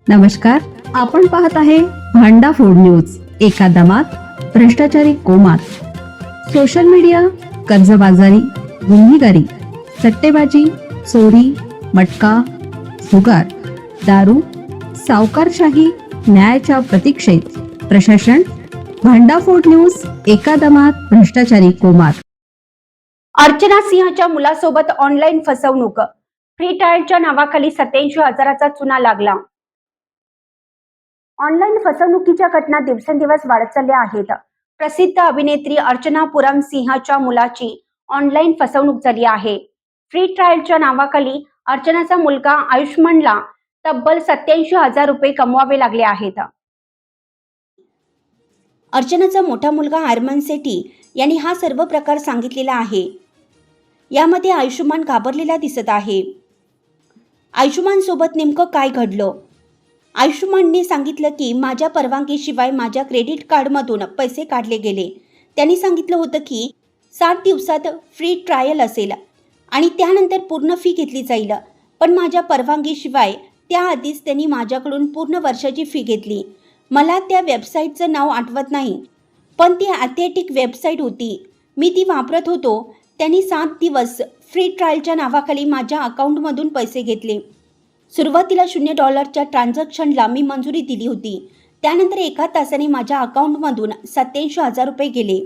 नमस्कार, आपण पाहत आहे भांडा फोड न्यूज. एका दमात भ्रष्टाचारी कोमात. सोशल मीडिया, कर्जबाजारी, गुन्हेगारी, सट्टेबाजी, चोरी, मटका, जुगार, दारू, सावकारशाही, न्यायाच्या प्रतीक्षेत प्रशासन. भांडाफोड न्यूज. एका दमात भ्रष्टाचारी कोमात. अर्चना सिंहच्या मुलासोबत ऑनलाईन फसवणूक. फ्री ट्रायलच्या नावाखाली 87,000चा चुना लागला. ऑनलाईन फसवणुकीच्या घटना दिवसेंदिवस वाढत चालल्या आहेत. प्रसिद्ध अभिनेत्री अर्चना पुरम सिंहच्या मुलाची ऑनलाईन फसवणूक झाली आहे. फ्री ट्रायलच्या नावाखाली अर्चनाचा मुलगा आयुष्मानला तब्बल 87,000 रुपये कमवावे लागले आहेत. अर्चनाचा मोठा मुलगा आर्मन सेठी यांनी हा सर्व प्रकार सांगितलेला आहे. यामध्ये आयुष्मान घाबरलेला दिसत आहे. आयुष्मान सोबत नेमकं काय घडलं? आयुष्मानने सांगितलं की माझ्या परवानगीशिवाय माझ्या क्रेडिट कार्डमधून पैसे काढले गेले. त्यांनी सांगितलं होतं की 7 दिवसात फ्री ट्रायल असेल आणि त्यानंतर पूर्ण फी घेतली जाईल. पण माझ्या परवानगीशिवाय त्याआधीच त्यांनी माझ्याकडून पूर्ण वर्षाची फी घेतली. मला त्या वेबसाईटचं नाव आठवत नाही, पण ती ॲथेटिक वेबसाईट होती. मी ती वापरत होतो. त्यांनी 7 दिवस फ्री ट्रायलच्या नावाखाली माझ्या अकाउंटमधून पैसे घेतले. सुरुवातीला $0च्या ट्रान्झॅक्शनला मी मंजुरी दिली होती. त्यानंतर 1 तासाने माझ्या अकाउंटमधून 87,000 रुपये गेले.